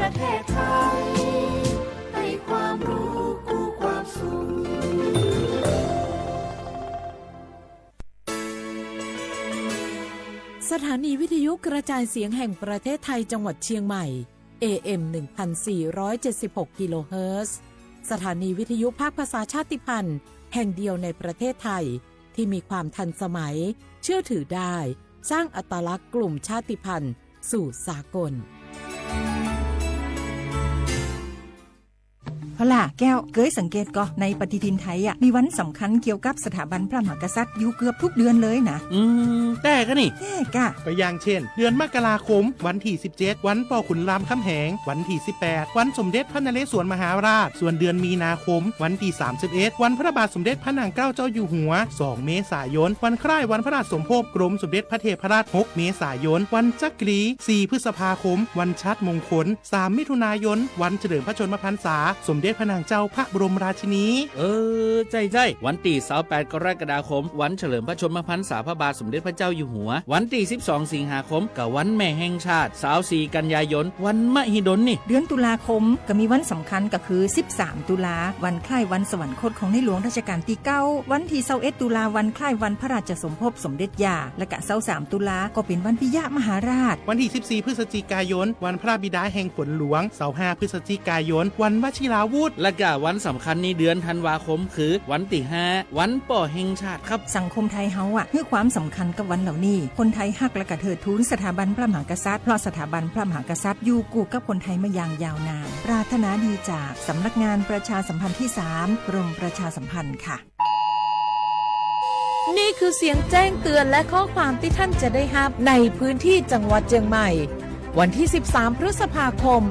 ประเทศไทยให้ความรู้คู่ความสุขสถานีวิทยุกระจายเสียงแห่งประเทศไทยจังหวัดเชียงใหม่ AM 1476 กิโลเฮิรตซ์สถานีวิทยุภาคภาษาชาติพันธุ์แห่งเดียวในประเทศไทยที่มีความทันสมัยเชื่อถือได้สร้างอัตลักษณ์กลุ่มชาติพันธุ์สู่สากลพล่ะแก้วเคยสังเกตก็ในปฏิทินไทยอ่ะมีวันสำคัญเกี่ยวกับสถาบันพระมหากษัตริย์อยู่เกือบทุกเดือนเลยนะแต่ก็นี่แต่กะก็อย่างเช่นเดือนมกราคมวันที่17วันป่อขุนรามคำแหงวันที่18วันสมเด็จพระนเรศวรมหาราชส่วนเดือนมีนาคมวันที่31วันพระบาทสมเด็จพระนางเกล้าเจ้าอยู่หัว2เมษายนวันคล้ายวันพระราชสมภพกรมสมเด็จพระเทพรัตน์6เมษายนวันจักรี4พฤษภาคมวันชัดมงคล3มิถุนายนวันเฉลิมพระชนมพรรษาสมเด็จพระนางเจ้าพระบรมราชินีใจวันที่28กรกฎาคมวันเฉลิมพระชนมพรรษาพระบาทสมเด็จพระเจ้าอยู่หัววันที่12สิงหาคมกับวันแม่แห่งชาติ24กันยายนวันมหิดลนี่เดือนตุลาคมก็มีวันสำคัญก็คือ13ตุลาวันคล้ายวันสวรรคตของในหลวงรัชกาลที่9วันที่21ตุลาวันคล้ายวันพระราชสมภพสมเด็จย่าและก็23ตุลาก็เป็นวันปิยมหาราชวันที่14พฤศจิกายนวันพระบิดาแห่งฝนหลวง25พฤศจิกายนวันวชิราวุธและก็วันสำคัญในเดือนธันวาคมคือวันที่5วันป่อแห่งชาติครับสังคมไทยเฮาให้ความสำคัญกับวันเหล่านี้คนไทยฮักและก็เทิดทูนสถาบันพระมหากษัตริย์เพราะสถาบันพระมหากษัตริย์อยู่คู่กับคนไทยมาอย่างยาวนานปรารถนาดีจากสำนักงานประชาสัมพันธ์ที่3กรมประชาสัมพันธ์ค่ะนี่คือเสียงแจ้งเตือนและข้อความที่ท่านจะได้รับในพื้นที่จังหวัดเชียงใหม่วันที่13พฤษภาคม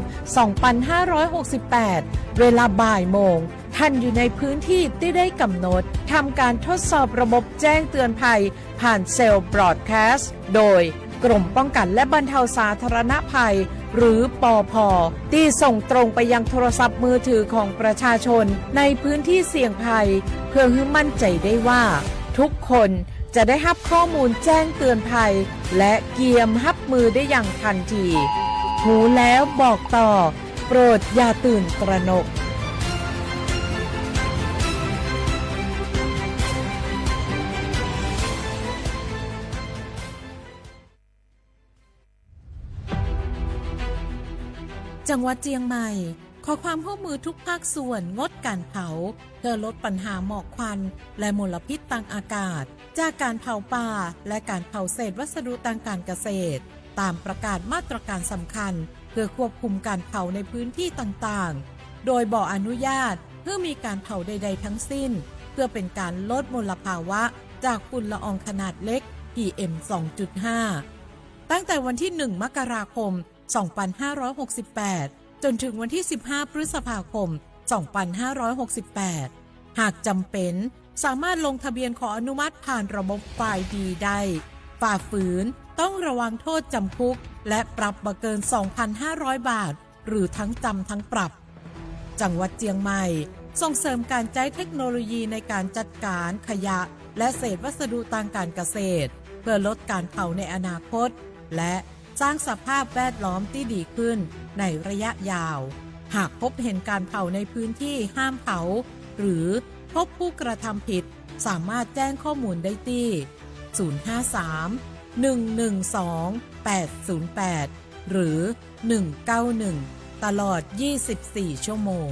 2568เวลาบ่ายโมงท่านอยู่ในพื้นที่ที่ได้กำหนดทำการทดสอบระบบแจ้งเตือนภัยผ่านเซลล์บรอดแคสต์โดยกรมป้องกันและบรรเทาสาธารณภัยหรือปภ.ที่ส่งตรงไปยังโทรศัพท์มือถือของประชาชนในพื้นที่เสี่ยงภัยเพื่อให้มั่นใจได้ว่าทุกคนจะได้รับข้อมูลแจ้งเตือนภัยและเกียมรับมือได้อย่างทันทีหูแล้วบอกต่อโปรดอย่าตื่นตระหนกจังหวัดเชียงใหม่ขอความร่วมมือทุกภาคส่วนงดการเผาเพื่อลดปัญหาหมอกควันและมลพิษทางอากาศจากการเผาป่าและการเผาเศษวัสดุทางการเกษตรตามประกาศมาตรการสำคัญเพื่อควบคุมการเผาในพื้นที่ต่างๆโดยบ่อนุญาตเพื่อมีการเผาใดๆทั้งสิ้นเพื่อเป็นการลดมลภาวะจากฝุ่นละอองขนาดเล็ก PM 2.5 ตั้งแต่วันที่1มกราคม2568จนถึงวันที่15พฤษภาคม2568หากจำเป็นสามารถลงทะเบียนขออนุมัติผ่านระบบฝ่ายดีได้ฝ่าฝืนต้องระวังโทษจำคุกและปรับบ่เกิน 2,500 บาทหรือทั้งจำทั้งปรับจังหวัดเชียงใหม่ส่งเสริมการใช้เทคโนโลยีในการจัดการขยะและเศษวัสดุทางการเกษตรเพื่อลดการเผาในอนาคตและสร้างสภาพแวดล้อมที่ดีขึ้นในระยะยาวหากพบเห็นการเผาในพื้นที่ห้ามเผาหรือพบผู้กระทำผิดสามารถแจ้งข้อมูลได้ที่053-112-808หรือ191ตลอด24ชั่วโมง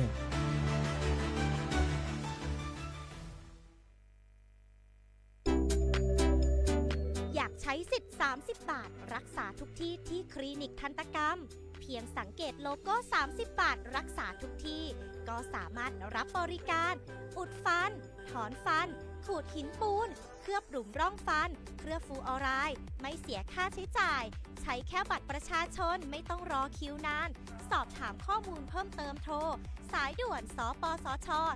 ใช้สิทธิ์30 บาทรักษาทุกที่ที่คลินิกทันตกรรมเพียงสังเกตโลโก้30 บาทรักษาทุกที่ก็สามารถรับบริการอุดฟันถอนฟันขูดหินปูนเคลือบหลุมร่องฟันเคลือบฟูออไรด์ไม่เสียค่าใช้จ่ายใช้แค่บัตรประชาชนไม่ต้องรอคิวนานสอบถามข้อมูลเพิ่มเติมโทรสายด่วนสปสช1330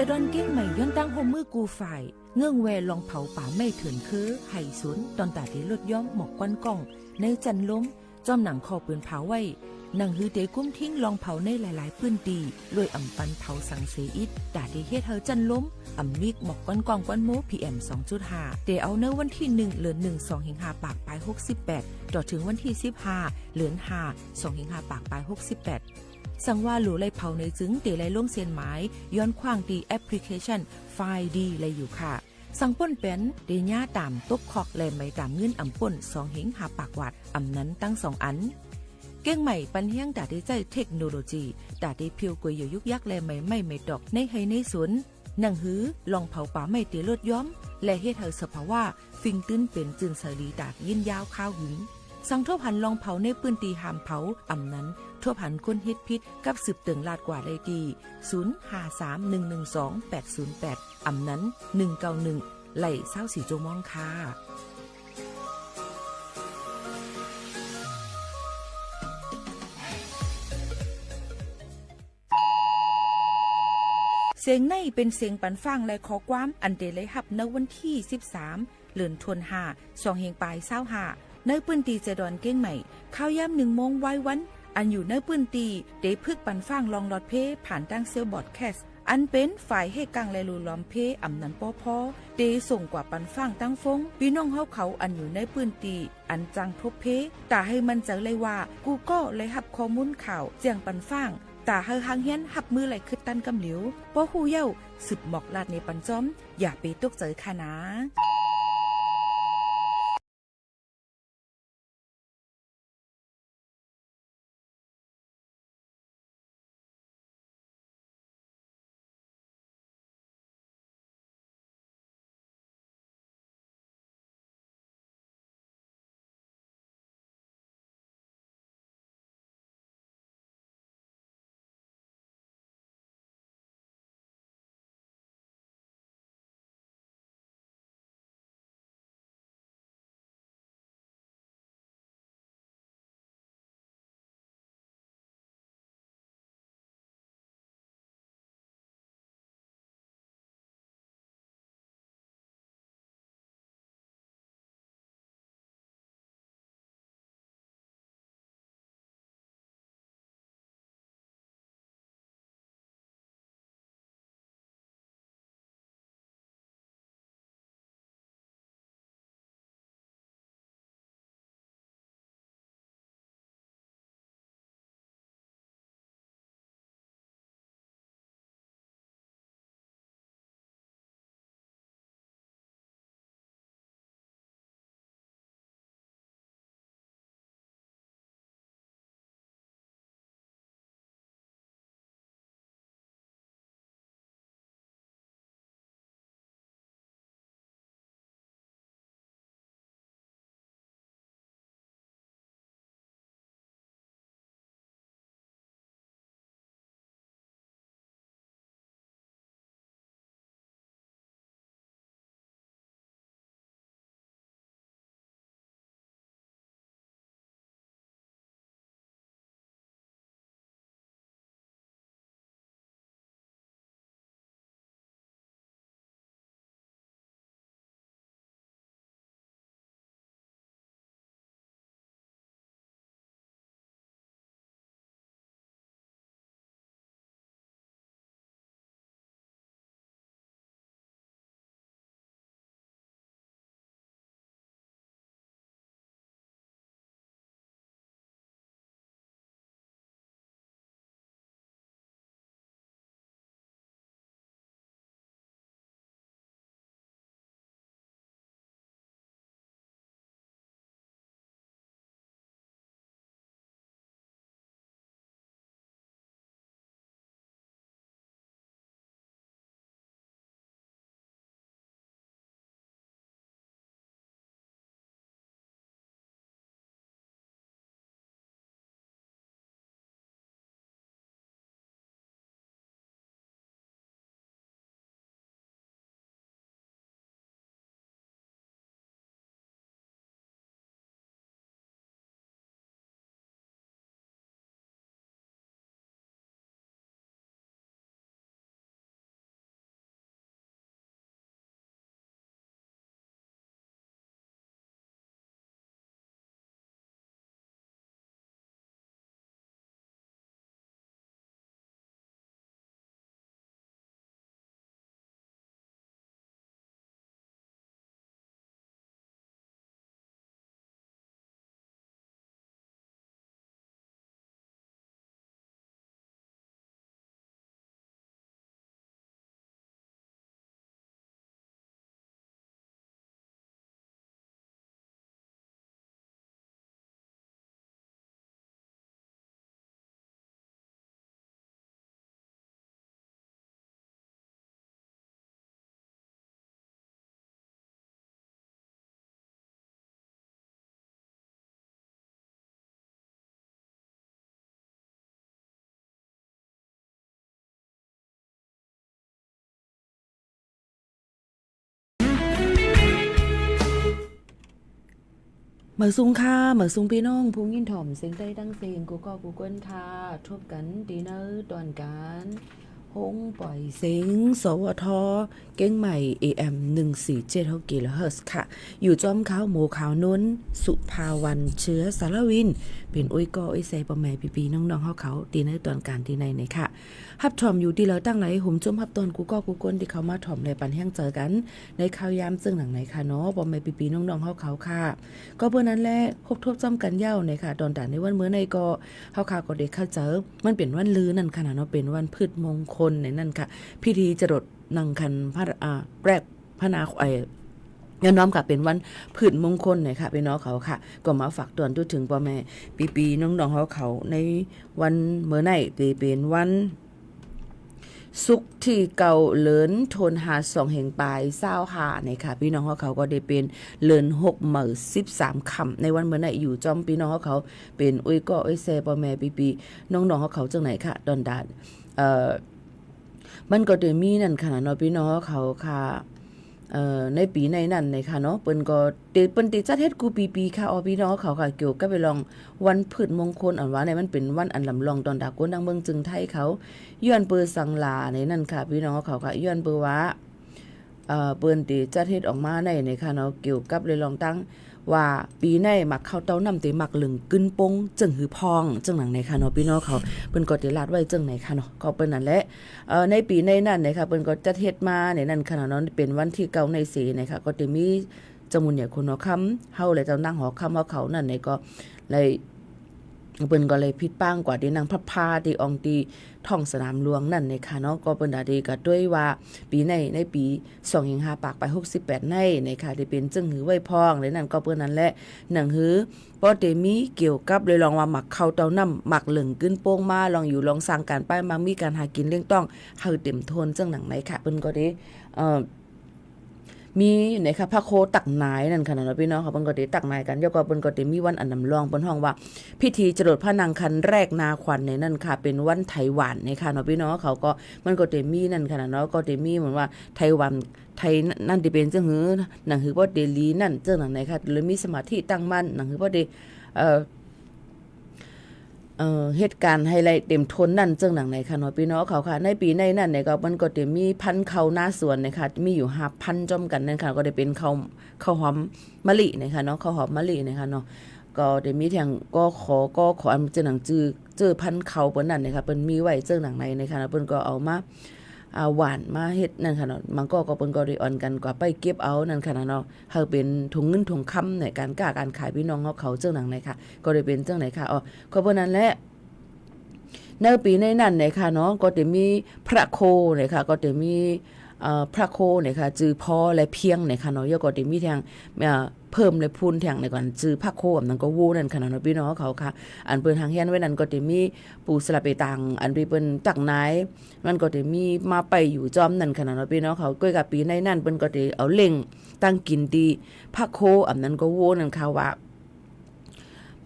ดอนเก้งใหม่ย้อนตั้งโฮมมือกูฝ่ายเงื่องแวลองเผาป่าไม่เถื่อนคือไห่สวนตอนตาที่ลดย้อมหมอกก้อนกล้องในจันล้มจอมหนังคอปืนเผาไว้หนังฮือเตกุ้มทิ้งลองเผาในหลายๆพื้นตีลวยอ่ำปันเผาสังเสอิดดาที่เฮ็ดเฮาจันล้มอ่ำมิกหมอกก้อนกล้องก้อนโม PM 2.5 เตเอาเนื้อวันที่1เดือน1 2หิงหาปากปลาย68ต่อถึงวันที่15เดือน5 2หิงหาปากปลาย68สั่งว่าหลูไลเผาในจึงเตไลล่งเส้นหมายย้อนขว้างดีแอปพลิเคชันไฟล์ดีไลอยู่ค่ะสั่งป่นเป็นเดญ่าตามตกคอกแลมใบตามเงินอ่ำป่น2หิงหาปากวัดอ่ำนั้นตั้ง2อันเก้งใหม่ปันเฮียงดาได้ใจเทคโนโลยีดาได้เพียวกวยอยู่ยุกยักแลไม่ดอกในไฮในสวนหนังหือลองเผาป่าไม่เตลดย้อมและเฮ็ดเฮาสภาวะฟิงตื้นเป็นจึนสลีดากยินยาวข้าวหึงสังทบหันลองเผาในปืนตีหามเผาอ่ำนั้นทบหันคนเฮ็ดพิษกับสืบเติงลาดกว่าได้ดี0531128808อ่ำนั้น191ไหล24โจมองค่ะเสียงในเป็นเสียงปันฟังและขอความอันเดเลยหับในวันที่13เดือนธันวาคม2เฮงปลาย25ในปืนตีเจดอนเก้งใหม่ข้าวย่ำ1 โมงไว้วันอันอยู่ในปืนตีเดพึกปันฟังลองลอดเพผ่านตั้งเซลบอดแคสอันเป็นฝ่ายให้กังและลูล้อมเพอำนันพอเดส่งกว่าปันฟังตั้งฟงพี่น้องเฮาเขาอันอยู่ในปืนตีอันจังทบเพตาให้มันจังเลยว่ากูก็เลยหับข้อมูลข่าวเจียงปันฟังตาเฮาหางเฮียนหับมือไหลคือตันกำเหลียวป้อฮู้เย้าสืบหมอกลาดในปันจอมอย่าไปตกใจค่ะนะ เหมือซุงค่ะเหมือซุงพี่น้องผู้ยินถ่อมเสียงใต้ตั้งเสียงกูก็กูเกิ้นค่ะทบกันดีเนอร์ตอนการหงปล่อยเสียงสวทเก้งใหม่ AM 147กิโลเฮิรตซ์ค่ะอยู่จอมขาวหมูขาวนุ้นสุภาวันเชื้อสารวินเป็นอุ้ยก็อุ้ยใส่ปอแม่ปีๆน้องๆเขาดีเนอร์ตอนการดีในในค่ะฮับถ่อมอยู่ดีแล้วตั้งไหลหุ่มจมฮับตอนกูก็กูเกิ้นที่เขามาถ่อมในปันแห้งเจอกันในข่าวยามซึ่งหนังไหนค่ะเนาะปอแม่ปีๆน้องๆเขาค่ะก็เพื่อนั้นแหละครบทบจำกันเย้าในค่ะตอนต่างในวันเมื่อในก็เฮาข่าวก็ได้เข้าเจอมันเป็นวันลือนั่นค่ะเนาะเป็นวันพืชมงคลในนั่นค่ะพิธีจรดนังคันพระแปรกพระนาย้อนน้อมค่ะเป็นวันพืชมงคลนะคะพี่น้องเขาค่ะก็มาฝากตอนถึงพ่อแม่ปีๆน้องๆเขาในวันเมื่อไหนเป็นวันสุขที่เก่าเลินโทนหา2แห่งปลาย25นะคะพี่น้องเขาก็ได้เป็นเลิน6เหมือ13ค่ำในวันเมื่อไหนอยู่จอมพี่น้องเขาเป็นอุ้ยก็อุ้ยแซ่พ่อแม่ปีๆน้องๆเขาจังไหนค่ะดอนดานมันก็ได้มีนั่นค่ะเนาะพี่น้องเขาค่ะในปีในนั้นนะคะเนาะเปิ้นก็เปิ้นติจัดเฮ็ดกูปีค่ะพี่น้องเขาค่ะเกี่ยวกับไปลองวันพืชมงคลอันว่าในมันเป็นวันอันลำลองตอนดากวนดังเมืองจึงไทยเขาย้อนเปิ้นสังลาในนั่นค่ะพี่น้องเขาค่ะย้อนเปิ้นว่าเปิ้นติจัดเฮ็ดออกมาในค่ะเนาะเกี่ยวกับเลยลองตั้งว่าปีในมักเข้าเต้านำติมักลึงกึ้นปงจึงหือพองจังหนังในค่ะเนาะพี่น้องเขาเปิ้นก็ติลาดไว้จังไหนค่ะเนาะก็เปิ้นนั่นแหละในปีในนั้นนะคะเปิ้นก็จัดเฮ็ดมาในนั้นค่ะเนาะเป็นวันที่9ใน4นะคะก็จะมีจำนวนใหญ่คนเนาะค่ำเฮาเลยเจ้านั่งหอค่ำว่าเขานั่นก็เลยเปิ้นก็เลยพิดป้างกว่าที่นางพระพาที่อองตีท่องสนามหลวงนั่นนะคะเนาะก็เปิ้นได้ก็ด้วยว่าปีในปี25ปากไป68ในนะคะที่เป็นจึงหือไว้พองในนั้นก็เปิ้นนั่นแหละหนังหือบ่ได้มีเกี่ยวกับเลยลองว่าหมักเข้าเต้าน้ำหมักเหลึงกึ้นโป้งมาลองอยู่ลองสร้างการป้ายมามีการหากินเลี้ยงต้องเฮาเต็มทนจังหนังไหนค่ะเปิ้นก็ได้มีอยู่ในค่ะพระโคตักนายนั่นค่ะเนาะพี่น้องค่ะเปิ้นก็ได้ตักนายกันแล้วก็เปิ้นก็ได้มีวันอันนำรองเปิ้นฮ้องว่าพิธีจรดพระนางคันแรกนาขวัญในนั่นค่ะเป็นวันไทหวานในค่ะเนาะพี่น้องเขาก็มันก็ได้มีนั่นค่ะเนาะก็ได้มีเหมือนว่าไทวันไทยนั่นที่เป็นจังหือหนังหือบ่ได้ลีนั่นจังหนังไหนค่ะเลยมีสมาธิตั้งมั่นหนังหือบ่ได้เหตุการณ์ไฮไลท์เต็มทนนั่นจังหนังไหนค่ะเนาะพี่น้องเขาค่ะในปีในนั่นเนี่ยก็มันก็จะมีพันธุ์ข้าวหน้าสวนนะคะมีอยู่5,000จ้อมกันนั่นค่ะก็ได้เป็นข้าวหอมมะลินะคะเนาะข้าวหอมมะลินะคะเนาะก็ได้มีทางก็ขออันจังหนังจื้อพันธุ์ข้าวเปิ้นนั่นนะคะเปิ้นมีไว้จังหนังไหนนะคะเปิ้นก็เอามาหวานมาเฮ็ดนั่นค่ะเนาะมันก็เปิ้นก็ได้อ่อนกันกว่าไปเก็บเอานั่นค่ะเนาะเฮาเป็นถุงเงินถุงคำในการการขายพี่น้องเขาจังหนังไหนค่ะก็ได้เป็นจังไหนค่ะก็เพราะนั้นแหละในปีในนั้นนะคะเนาะก็จะมีพระโคนะคะก็จะมีพระโคนะคะจือพ่อและเพียงนะคะเนาะยก็จะมีทางเพิ่มเลยพูนแทงในก่อนจือพระโคอันนั้นก็วูนั่นค่ะเนาะพี่น้องเขาค่ะอันเปิ้นทางเฮียนไว้นั้นก็จะมีปู่สลับไปตังอันเปิ้นตักนายมันก็จะมีมาไปอยู่จอมนั่นค่ะเนาะพี่น้องเขาก้อยกับปีในนั้นเปิ้นก็จะเอาเล่งตั้งกินดีพระโคอันนั้นก็วูนั่นค่ะว่า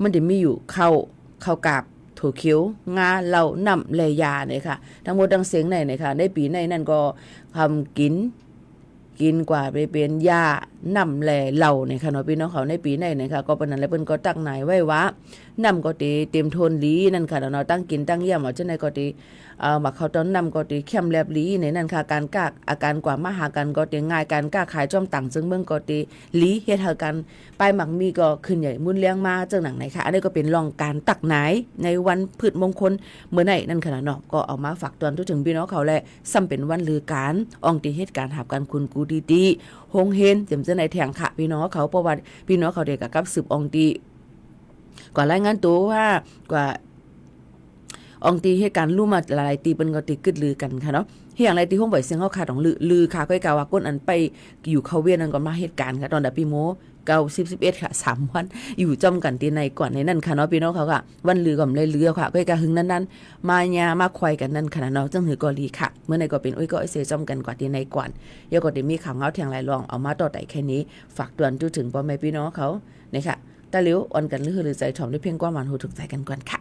มันจะมีอยู่ข้าวกาบถั่วเขียวงาเหล้าน้ำและยาเนี่ยค่ะทั้งหมดทั้งเสียงในเนี่ยค่ะในปีในนั่นก็ทำกินกว่าไปเป็นยาน้ำและเหล้าเนี่ยค่ะเนาะพี่น้องเขาในปีในเนี่ยค่ะก็เป็นนั้นแล้วเพิ่นก็ตั้งนายไว้ว่าน้ำก็ตีเต็มโทนลีนั่นค่ะเนาะตั้งกินตั้งเยี่ยมเอาจังได๋ก็ตีมาเข้าตอนน้ำก็ตีเข้มแลบลีในนั่นค่ะการกากอาการกว่ามาหากันก็ตีง่ายการกล้าขายจ้อมต่างซึ่งเมืองก็ตีลีเฮ็ดให้กันไปหมักมีก็ขึ้นใหญ่มุ่นเลี้ยงมาจังหนังไหนค่ะอันนี้ก็เป็นรองการตักนายในวันพืชมงคลเมื่อไหร่นั่นค่ะเนาะก็เอามาฝากตอนถึงพี่น้องเขาแลซ้ำเป็นวันลือการอองตีเหตุการณ์หาบกันคุณกูดีๆฮงเฮนเจ็มจังได๋แทงค่ะพี่น้องเขาเพราะว่าพี่น้องเขาเด็กกับสืบอองตีก่อนรายงานตัวว่ากว่าอองตีเหตุการณ์รู้มาหลายตีเปิ้นก็ติกึดลือกันค่ะเนาะเฮียงไรตีห้องบ่อยเสียงเฮาขาดของลือค่ะก้อยกาว่าก้นอันไปอยู่เขาเวียนนั่นก็มาเหตุการณ์ค่ะตอนดับพี่โม9-11ค่ะ3วันอยู่จ้อมกันที่ในก่อนในนั่นค่ะเนาะพี่น้องเขาค่ะวันลือก็เลยเรือค่ะก้อยกาหึงนั้นๆมาญามาควายกันนั่นค่ะเนาะจังหือก็ลีค่ะเมื่อในก็เป็นอ้อยก็เสจ้อมกันกว่าที่ในก่อนยก็ได้มีข่าวเงาแทงหลายรองเอามาต่อไต่แค่นี้ฝากเตือนถึงพ่อแม่พี่น้องเขานี่ค่ะตาเหลียวอ่อนกันหรือใจถ่อมด้วยเพียงความหวานหูถูกใจกันก่อนค่ะ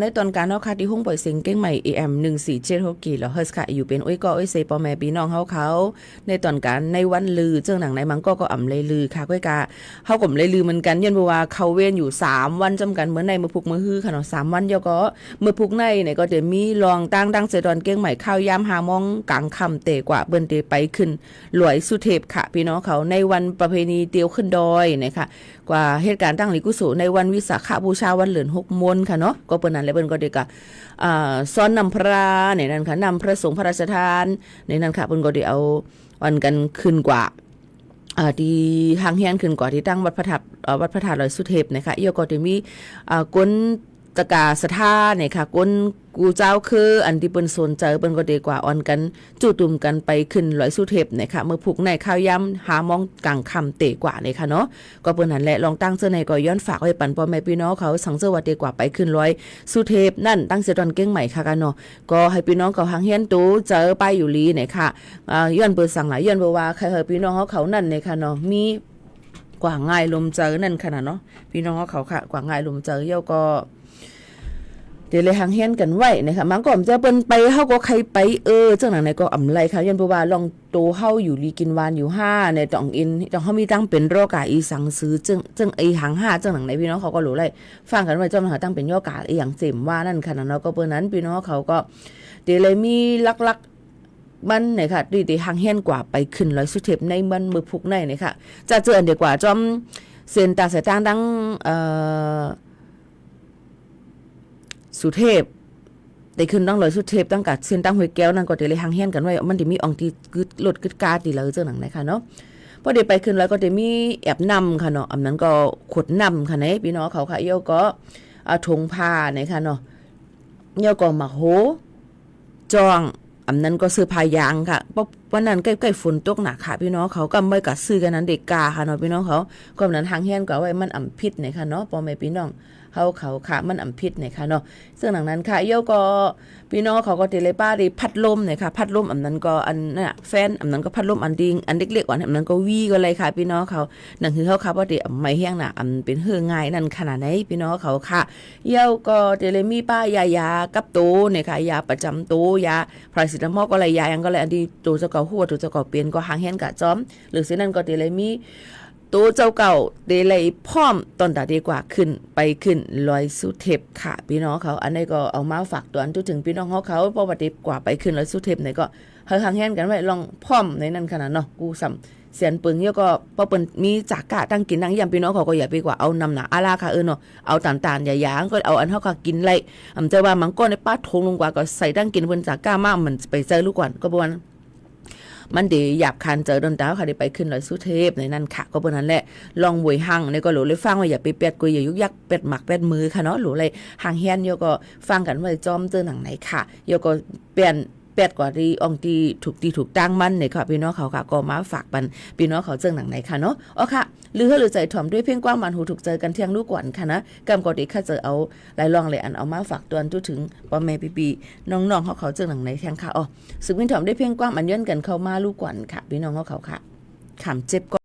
ในตอนการเนาะค่ะที่ห้องปล่อยเสียงเก้งใหม่ AM 1476กิโลเฮิรตซ์ค่ะอยู่เป็นอ้อยก็อ้อยเซปอแม่พี่น้องเขาในตอนการในวันลือเจ้าหนังในมังก็อ่ำเลยลือค่ะก้อยกาเฮาก็เลยลือเหมือนกันยันบ่ว่าเขาเว้นอยู่3วันจำกันเหมือนในมื้อพุกมื้อฮือค่ะเนาะ3วันเดียวก็มื้อพุกในเนี่ยก็จะมีรองตั้งดังเสตอนเก้งใหม่ข้าวยาม5 โมงกลางค่ำเตกว่าเบิ่นเตไปขึ้นหลวยสุเทพค่ะพี่น้องเขาในวันประเพณีเตียวขึ้นดอยนะคะกว่าเหตุการณ์ตั้งหลิกุสุในวันวิสาขบูชาวันเหลือน6 มนค่ะเนาะก็เปิ้นนั้นแล้วเปิ้นก็ได้ก็ซ้อนนำพระในนั้นค่ะนำพระสงฆ์พระราชทานในนั้นค่ะเปิ้นก็ได้เอาวันกันขึ้นกว่าที่ทางเฮียนขึ้นกว่าที่ตั้งวัดพระธาตุลอยสุเทพนะคะอีกก็จะมีก้นตะกาสถาเนี่ยค่ะก้นกูเจ้าคืออันที่เปิ้นสนใจเปิ้นก็ดีกว่าอ่อนกันจู่ตุ่มกันไปขึ้นลอยสุเทพเนี่ยค่ะเมื่อผูกในข้าวยำหามองกลางค่ำเตะกว่าเนี่ยค่ะเนาะก็เปิ้นนั่นแหละลองตั้งเสื้อในก็ย้อนฝากไว้ปันพ่อแม่พี่น้องเขาสังเสื้อว่าเตะกว่าไปขึ้นลอยสุเทพนั่นตั้งเสียตอนเก้งใหม่ค่ะกันเนาะก็ให้พี่น้องเขาหางเฮียนตู้เจอไปอยู่ลีเนี่ยค่ะย้อนเปิ้นสั่งหลายย้อนบ่ว่าใครเฮาพี่น้องเขานั่นเนี่ยค่ะเนาะมีกว่าง่ายลมเจอนั่นขนาดเนาะพี่น้องเขาค่ะกว่าง่ายลมเจอเยาก็เดี๋ยวเลยหางเฮียนกันไว้นะคะมันก็จะเปิ้นไปเฮาก็ใครไปจังหนังไหนก็อำไลค่ะยันบ่ว่าลองโตเฮาอยู่ลีกินวานอยู่5ในต้องอินต้องเฮามีตั้งเป็นรอกาอีสังซื้อจึงไอ้หาง5จังหนังไหนพี่น้องเขาก็รู้ไล่ฟังกันไว้จ้อมหาตั้งเป็นย่อกาอีหยังเจ็มว่านั่นค่ะเนาะก็เปิ้นนั้นพี่น้องเขาก็เดี๋ยวเลยมีลักๆมันเนี่ยค่ะดีๆหางเฮียนกว่าไปขึ้นร้อยสุเทพในมันมือพุกในเนี่ยค่ะจะเจออันเดียวกว่าจ้อมเส้นตาสายตางดังสุเทพได้ขึ้นต้องเลยสุเทพตั้งกัดเส้นตั้งห้วยแก้วนั่นก็จะเลยหางเฮียนกันไว้มันจะมีองค์ที่กึดลดกึดกาตีเลยเจ้าหนังไหนค่ะเนาะพอได้ไปขึ้นแล้วก็จะมีแอบนำค่ะเนาะอันนั้นก็ขดนำค่ะไหนพี่น้องเขาค่ะเยี่ยวก็ถงผ้าเนี่ยค่ะเนาะเยี่ยวก็หมักโหจองอันนั้นก็ซื้อพายางค่ะเพราะวันนั้นใกล้ๆฝนตกหนักค่ะพี่น้องเขาก็ไม่กัดซื้อกันนั้นเด็กกาค่ะเนาะพี่น้องเขาก็นั้นหางเฮียนก็ไว้มันอ่ำพิษเนี่ยค่ะเนาะพ่อแม่พี่น้องเขาค่ะมันอ่ำพิษเนี่ยค่ะเนาะซึ่งหลังนั้นค่ะเยี่ยวก็พี่น้องเขาก็เตเลยป้าได้พัดลมเนี่ยค่ะพัดลมอันนั้นก็อันน่ะแฟนอันนั้นก็พัดลมอันดิงอันเล็กๆกว่าอันนั้นก็วีก็เลยค่ะพี่น้องเขานั่นคือเขาค่ะว่าเดี๋ยวไม่เฮี้ยงน่ะอันเป็นเฮือง่ายนั่นขนาดไหนพี่น้องเขาค่ะเยี่ยวก็เตเลยมีป้ายากับโตเนี่ยค่ะยาประจำโตยาพาราเซตามอลก็เลยยายังก็เลยอันที่โตเจ้าเก่าหัวโตเจ้าเก่าเปลี่ยนก็หางเฮี้ยนกะจ้อมหรือเส้นนั้นก็เตเลยมีตัวเจ้าเก่าเดลัยพร้อมตอนตาดีกว่าขึ้นไปขึ้นลอยสุเทพค่ะพี่น้องเขาอันนี้ก็เอามาฝากตัวอันถึงพี่น้องเขาเพราะว่าดีกว่าไปขึ้นลอยสุเทพเนี่ยก็เฮาหางแห่นกันไว้ลองพร้อมในนั้นขนาดเนาะกูซ้ำเสียนปึงเนี่ยก็พอเปิ้นมีจากกะตั้งกินตั้งยำพี่น้องเขาก็อย่าไปกว่าเอานำหนาอาลาค่ะเนาะเอาต่างๆอย่าๆก็เอาอันเฮาก็กินไล่จะว่ามันก็ในป้าทงลงกว่าก็ใส่ตั้งกินเพิ่นจากกะมามันไปเจอลูกก่อนก็บ่ว่ามันเดี๋ยวหยาบคันเจอดนตาค่ะได้ไปขึ้นลอยสุเทพในนั้นค่ะก็เป็นนั้นแหละลองบวยหังในก็หลูเลยฟังว่าอย่าไปเปียดกุยอย่ายุกยักเป็ดหมักเป็ดมือค่ะเนาะหลูเลยหางเฮียนโยก็ฟังกันว่าจอมเจอหนังไหนค่ะโยก็เปลี่ยนเป็ดกว่าที่องตีถูกตั้งมันเนี่ยค่ะพี่น้องเขาค่ะก็มาฝากปันพี่น้องเขาเจอหนังไหนค่ะเนาะอ๋อค่ะหรือใจถ่อมด้วยเพียงกว้างมันหูถูกเจอกันเที่ยงลูกกวนค่ะนะกำกอดีค่ะเจอเอาหลายลองเลยอันเอามาฝากตัวทุกถึงพ่อแม่ปีน้องๆเขาเจอหนังไหนแข่งค่ะอ๋อสึกวินถ่อมด้วยเพียงกว้างมันย้อนกันเข้ามาลูกกวนค่ะพี่น้องเขาค่ะขำเจ็บก็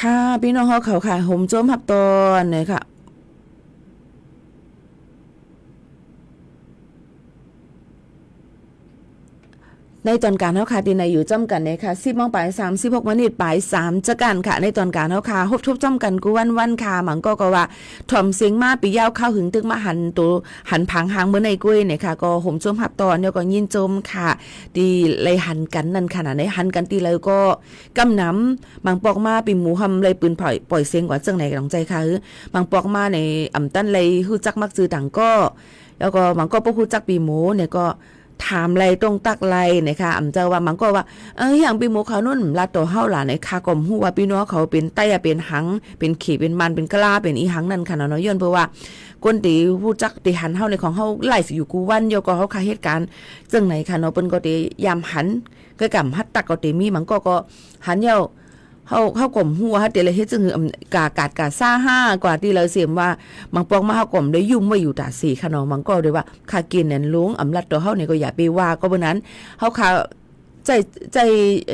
ค่ะพี่น้องเขาค่ะห่มโจมหับตอนเนี่ยค่ะในตอนการเฮาค่ะที่ในอยู่จ้ำกันเนี่ยค่ะ10:00 น. 36 น. ปลาย3จะกันค่ะในตอนการเฮาค่ะฮบทุบจ้ำกันกูวันค่ะหมังก็ว่าถ่อมเสียงมาปียาวเข้าหึงตึกมาหันตัวหันผางหางเมื่อในกุ้ยเนี่ยค่ะก็ห่มโจมหับตอนเดี๋ยวก็ยินโจมค่ะตีเลยหันกันนั่นขนาดไหนหันกันตีเลยก็กำน้ำบางปอกมาปีหมูหำเลยปืนปล่อยเสียงกว่าจังไหนกำลังใจค่ะบางปอกมาในอ่ำตั้นเลยฮู้จักมักจือต่างก็แล้วก็บางก็บ่ฮู้จักปีหมูเนี่ยก็ถามไรตรงตักไรนะคะอำเจ้าว่ามันก็ว่าอย่างปีหมูเขานุ่นลาตัวเฮาหล่ะในคากลมฮู้ว่าพี่น้องเขาเป็นไต้เป็นหังเป็นขี่เป็นมันเป็นกล้าเป็นอีหังนั่นค่ะเนาะย้อนเพราะว่าคนตีผู้จักตีหันเฮาในของเฮาไลฟ์อยู่กูวันโยก็เฮาคาเหตุการณ์จังไหนค่ะเนาะเปิ้นก็ตียามหันก็กำฮัดตักก็ตีมีมันก็หันเยาเฮากลมหัวฮะเตเลยเฮ็ดจังหือกาซ่า5กว่าที่เราเสียมว่าบางปองมาเฮากลมได้ยุ่มไว้อยู่ตาสีค่ะเนาะมันก็ด้วยว่าคากินนั่นลุงอำลัดตัวเฮานี่ก็อย่าไปว่าก็บ่นั้นเฮาคาใจ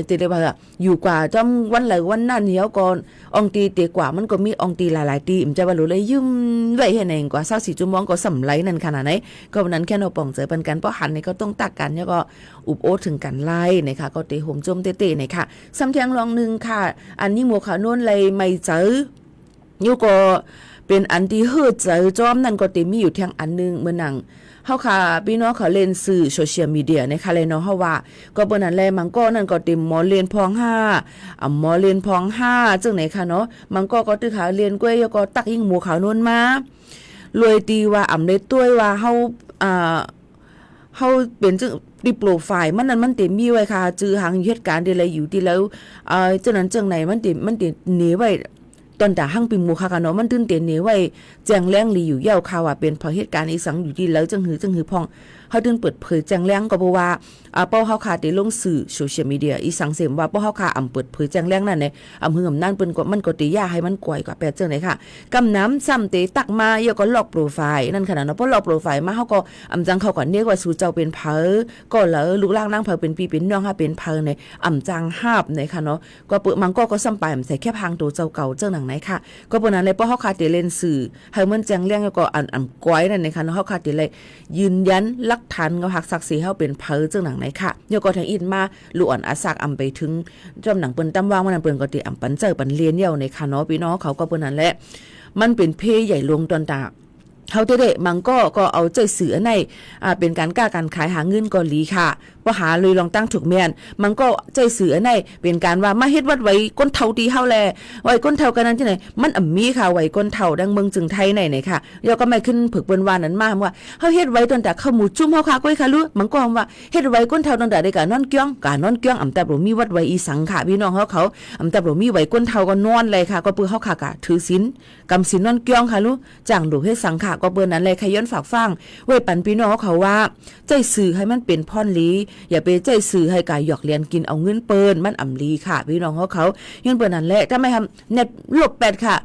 ติได้ว่าอยู่กว่าจ้อมวันไหลวันนั้นเหี่ยวก่อนอองตีเตกว่ามันก็มีอองตีหลายๆตีมจะว่ารู้เลยยืมไว้เฮ็ดเองกว่า24ชั่วโมงก็สำไรนั่นขนาดไหนก็วันนั้นแค่เนาะป่องเจอปันกันเพราะหันนี่ก็ต้องตักกันแล้วก็อุบโอถึงกันไล่นะคะก็เตะห่มจมเตะๆนะคะซ้ำเทียงลองนึงค่ะอันนี้หมู่ขาวโน่นเลยไม่เจออยู่ก็เป็นอันที่เฮือเจอจอมนั่นก็เตมีอยู่เทียงอันนึงเมื่อนังเฮาค่ะพี่น้องเขาเล่นสื่อโซเชียลมีเดียนะคะเลยเนาะเฮาว่าก็เปิ้นนั่นแหละมันก็นั่นก็ติหมอเรียนพอง5หมอเรียนพอง5จังไหนค่ะเนาะมันก็ตึกขาเรียนก้วยก็ตักยิงหมู่ขาวนู้นมารวยตีว่าได้ต้วยว่าเฮาเป็นจังดิโปรไฟล์มันนั่นมันเต็มมีไว้ค่ะจื้อหางเหตุการณ์ใดๆอยู่ที่แล้วจังนั้นจังไหนมันติหนีไว้ตอนแต่หั่งปิงหมู่ค่ะเนาะมันตื่นเต้นนี่ไว้แจ้งแรงลีอยู่ยาวข่าวว่าเป็นเพราะเหตุการณ์อีสังอยู่ที่แล้วจังหือพองเฮาตื่นเปิดเผยแจ้งแรงก็บ่ว่าเป้าเฮาค่ะได้ลงสื่อโซเชียลมีเดียอีสังเสมว่าเป้าเฮาค่ะเปิดเผยแจ้งแรงนั่นเนี่ยหือนั่นเปิ้นก็มันก็ติยาให้มันก่อยกว่าแปดจังได๋ค่ะกำน้ำซ้ำเตตักมาแล้วก็ล็อกโปรไฟล์นั่นขนาดเนาะพอล็อกโปรไฟล์มาเฮาก็จังเขาก็เรียกว่าสู่เจ้าเป็นเผอก็แล้วลูกล่างนางเผอเป็นพี่เป็นน้องค่ะเป็นเผอในจังหาบในค่ะเนาะก็เปิ้มันก็ซ้ำไปใส่แค่พังตัวเจ้าเก่าจังหนังไหนค่ะก็ปนนั้นเลยเพราะเฮาคาติเล่นสื่อให้มันแจ้งเรื่องแล้วก็ก้อยนั่นนะคะเนาะเฮาคาติเลยยืนยันหลักฐานกับหักศักดิ์ศรีเฮาเป็นเผอจังหนังไหนค่ะเดี๋ยวก็ทางอินมาลูกอ่อนอาศักไปถึงจำหนังเปิ้นตำวางมันนั้นเปิ้นก็ติปันเจอปันเรียนเหี่ยวในค่ะเนาะพี่น้องเขาก็เปิ้นนั่นแหละมันเป็นเพใหญ่ลงตอนตาเฮาเด้ๆมันก็เอาใจเสือในเป็นการกล้าการขายหาเงินก็หลีค่ะบ่หาเลยลองตั้งถูกแม่นมันก็ใจเสือในเป็นการว่ามาเฮ็ดวัดไว้ก้นเฒ่าตีเฮาแลไว้ก้นเฒ่ากันนั้นที่ไหนมันมีค่ะไว้ก้นเฒ่าดังเมืองจึงไทยไหนค่ะแล้วก็ไม่ขึ้นผึกเปิ้นว่านั้นมาว่าเฮาเฮ็ดไว้ตั้งแต่เข้าหมู่จุ่มเฮาค่ะก้อยค่ะรู้มันก็ว่าเฮ็ดไว้ก้นเฒ่าตั้งแต่ได้การนอนเกี้ยงแต่บ่มีวัดไว้อีสังค่ะพี่น้องเขาแต่บ่มีไว้ก้นเฒ่าก็นอนเลยค่ะก็เปิ้นเฮาค่ะก็ถือศีลกำศีลนอนเกี้ยงค่ะรู้จ้างดูให้สังค่ะก็เปิ้นนั้นเลยขย้อนฝากฟังไว้ปันพี่น้องเขาว่าใจสื่อให้มันเป็นพ่อนลีอย่าไปใจสื่อให้กายหยอกเลียนกินเอาเงินเปิ้นมันลีค่ะพี่น้องเขาย้อนเปิ้นนั่นแหละถ้าไม่ทำเน็ตลบ8ค่ะ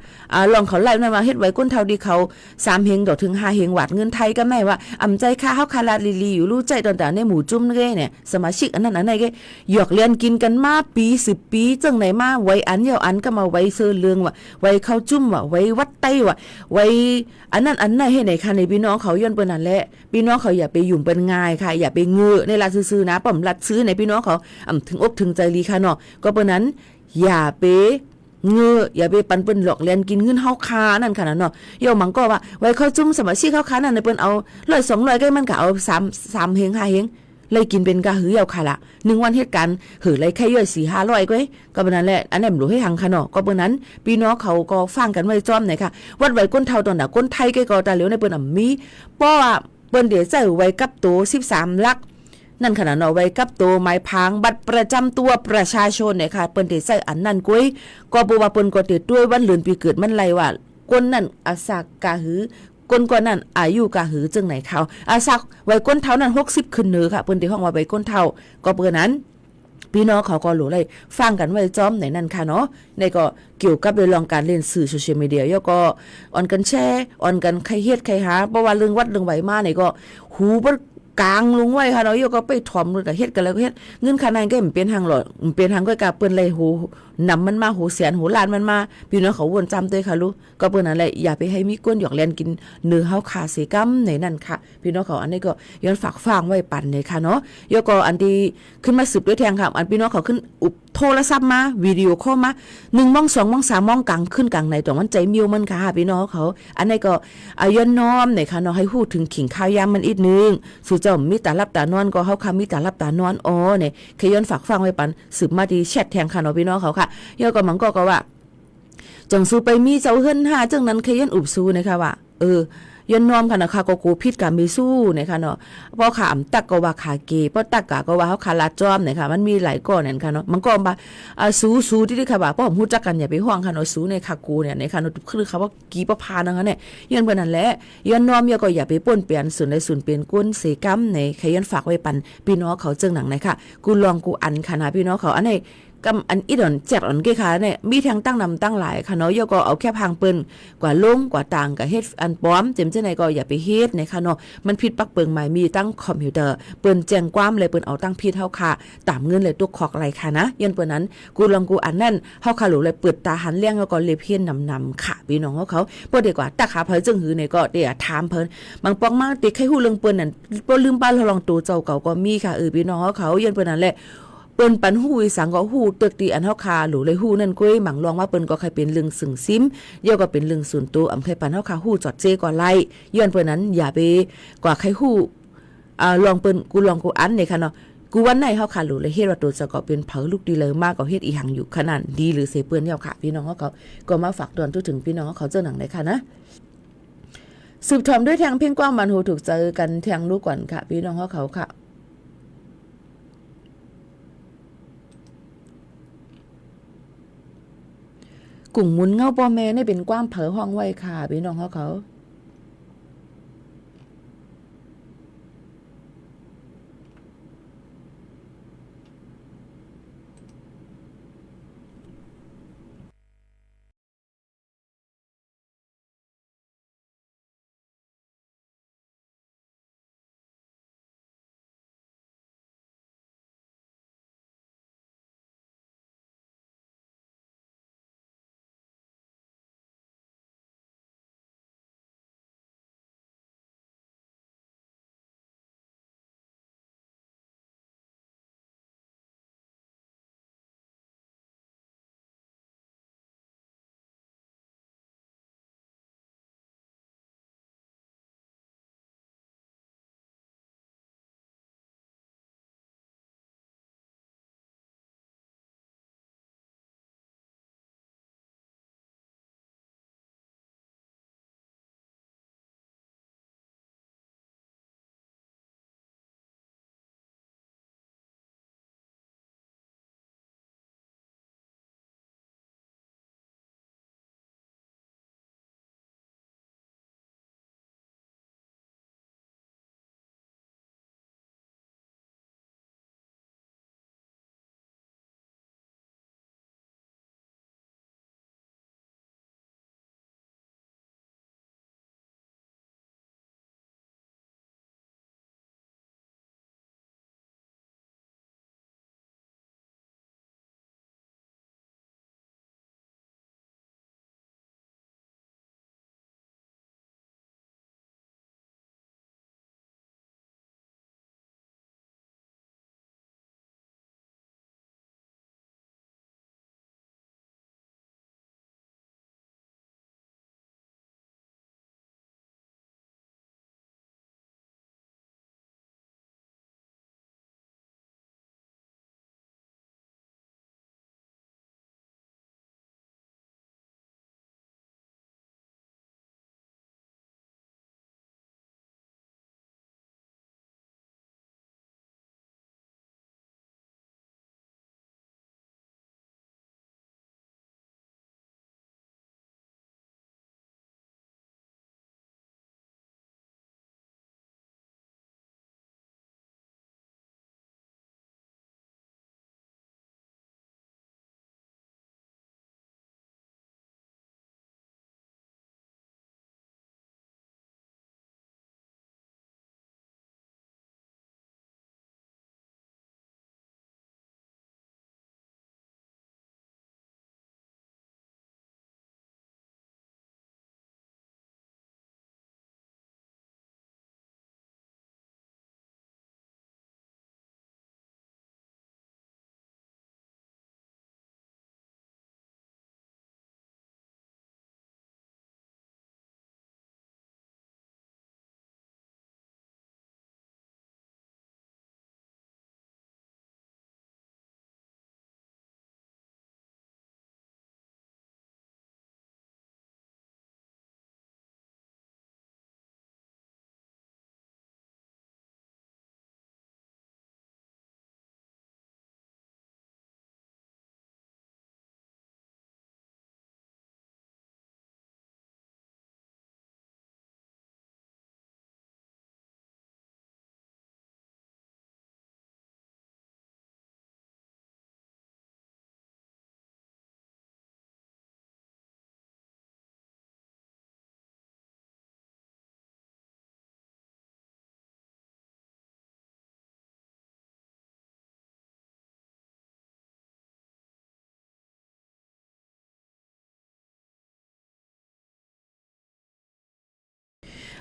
ลองเขาไล่มาเฮ็ดไว้ก้นเท่าดีเขา3เฮงดอกถึง5เฮงวัดเงินไทยก็แม่ว่าใจค่าเฮาคาลาลีอยู่รู้ใจตอนแต่ในหมู่จุ่มเด้เนี่ยสมาชิกอันนั้นอันไหนเกหยอกเลียนกินกันมาปี10ปีจังไหนมาไว้อันเดียวอันก็มาไว้เสื้อเรืองว่าไว้เข้าจุ่มว่าไว้วัดไต้ว่าไว้อันนั้นอันไหนให้ไหนค่ะในพี่น้องเขาย้อนเปิ้นนั่นแหละพี่น้องเขาอย่าไปยุ่งเป็นง่ายค่ะอย่าไปเงือในลาซื้อๆนะป้อมรัดซื้อในพี่น้องเขาถึงอกถึงใจลีค่ะเนาะก็เปิ้นนั้นอย่าไปอย่าไปปันเปิ้นหลอกเลียนกินเงินเฮาคานั่นค่ะเนาะเดี๋ยวมันก็ว่าไว้เข้าจุ่มสมาชิกเฮาคานั่นเปิ้นเอา100 200ก็มันก็เอา3เฮง5เฮงเลยกินเป็นกะหือยาวค่ะละ1วันเหตุการณ์หือเลยแค่ย่อย 4-500ก้อยก็เปิ้นนั่นแหละอันนั้นรู้ให้หังค่ะเนาะก็เปิ้นนั้นพี่น้องเขาก็ฟังกันไว้จ้อมไหนค่ะวัดไว้ก้นเฒ่าตอนน่ะก้นไทยก็ตาเหลียวในเปิ้นมีเพราะว่าเปิ้นเดี๋ยวใส่ไว้กับตัว13ลักนั่นขนาดเนาะไว้กับตัวไม้พางบัตรประจำตัวประชาชนเนี่ยค่ะเปิ้นได้ใส่อันนั้นก้อยก็บ่ว่าเปิ้นก็ติดด้วยวันเดือนปีเกิดมันไรว่าคนนั้นอาศักกะหือคนกว่านั้นอายุกะหือจังไหนเขาอาศักไว้ก้นเฒ่านั้น60ขึ้นเนื้อค่ะเปิ้นได้ฮ้องว่าไว้ก้นเฒ่าก็เปิ้นนั้นพี่น้องเขาก็รู้เลยฟังกันไว้จ้อมไหนนั่นค่ะเนาะในก็เกี่ยวกับเรื่องการเล่นสื่อโซเชียลมีเดียแล้วก็ออนกันแชร์ออนกันใครเฮ็ดใครหาเพราะว่าเรื่องวัดเรื่องไหวมาเนี่ยก็หูบ่ กลางลงไว้ค่ะเนาะโยก็ไปถ่อมมือกับเฮ็ดกันแล้วก็เฮ็ดเงินค่าในก็มันเป็นทางหลอดมันเป็นทางก็กะเปิ้นเลยโหนำมันมาโหแสนโหล้านมันมาพี่น้องเขาวนจำเตยค่ะลูกก็เปิ้นนั่นแหละอย่าไปให้มีก้นหยอกแลนกินเนื้อเฮาขาเสกำในนั่นค่ะพี่น้องเขาอันนี้ก็ย้อนฝากฟังไว้ปั่นเลยค่ะเนาะโยก็อันที่ขึ้นมาสืบด้วยแทงค่ะอันพี่น้องเขาขึ้นอุบโทรศัพท์มาวิดีโอคอลมา1มอง2มอง3มองกลางขึ้นกลางในตรงมันใจมิวมันค่ะพี่น้องเขาอันนี้ก็ย้อนน้อมในค่ะเนาะให้ฮู้ถึงขิงข้าวยามมันอีกนึงสู่เจ้ามีตารับตานอนก็เฮาค่ะมีตารับตานอนอ๋อเนี่ยเคยย้อนฝากฟังไว้ปันสืบมาดีแชทแทงค่ะเนาะพี่น้องเขาค่ะย่อก็มันก็ว่าจังสู้ไปมีเจ้าเฮือนหาจังนั้นเคยย้อนอุบสู้นะคะว่าย้อนน้อมค่ะนะคะก็กูผิดกับมีสู้นะคะเนาะเพราะขาตักก็ว่าขาเกเพราะตักกะก็ว่าเฮาขาลาจอมนะคะมันมีหลายก้อนนั่นค่ะเนาะมันก็มาสู้ที่ค่ะว่าเพราะผมฮู้จักกันอย่าไปห่วงค่ะเนาะสู้ในขากูเนี่ยในค่ะเนาะคือคำว่ากีประพานะคะเนี่ยย้อนเพิ่นนั่นแหละย้อนน้อมก็อย่าไปป่นเปลี่ยนส่วนใดส่วนเป็นก้นเสกำในใครย้อนฝากไว้ปันพี่น้องเขาจึงหนังไหนค่ะกูลองกูอันค่ะนะพี่น้องเขาอันไหนกำอันอีดอนแจกอันเกค่ะเนี่ยมีทั้งตั้งนำตั้งหลายค่ะเนาะย่อก็เอาแค่พังเปิ้นกว่าลงกว่าต่างกับเฮ็ดอันปลอมเจ็มจังไหนก็อย่าไปเฮ็ดนะคะเนาะมันผิดปักเปิงใหม่มีตั้งคอมพิวเตอร์เปิ้นแจ้งความเลยเปิ้นเอาตั้งผิดเฮาค่ะตามเงินเลยตุกขอกอะไรค่ะนะยันเปิ้นนั้นกูลองกูอันนั่นเฮาค่ะหลูเลยเปิดตาหันเลี้ยงแล้วก็เลยเพี้ยนนำค่ะพี่น้องเขาบ่ดีกว่าตักขาเพิ่นจึงหือเนี่ยก็เดี๋ยวถามเพิ่นบางปองมาติใครฮู้เรื่องเปิ้นนั่นบ่ลืมบ้านเราลองตูเจ้าเก่าก็มีค่ะพี่น้องเขายันเปิ้นนั่นแหละเปิ้นปันหู้อีสังก็หู้ตึกตีอันเฮาคาหรูเลยหู้นั่นก้อยหมังลองว่าเปิ้นก็เคยเป็นเรื่องสึงซิมเย่อก็เป็นเรื่องส่วนตัวอำเคยปันเฮาคาหู้จอดเจก็ไล่ย้อนเปิ้นนั้นอย่าไปกว่าใครหู้ลองเปิ้นกูลองกูอันนี่ค่ะเนาะกูวันไหนเฮาคาหรูเลยเฮ็ดว่าตัวจะก็เป็นเผอลูกดีเลยมากก็เฮ็ดอีหังอยู่ขนาดดีหรือเสเปิ้นเฮาค่ะพี่น้องเขาก็มาฝากตอนถึงพี่น้องเขาเจ้าหนังได้ค่ะนะสืบทอมด้วยแทงเพ่งกว้างมันหูถูกเจอกันแทงลูกก่อนค่ะพี่น้องเขาค่ะกุ่งมุนเงาปอแม่นี่เป็นกว้างเผอห้องไว้ค่ะพี่น้องเขา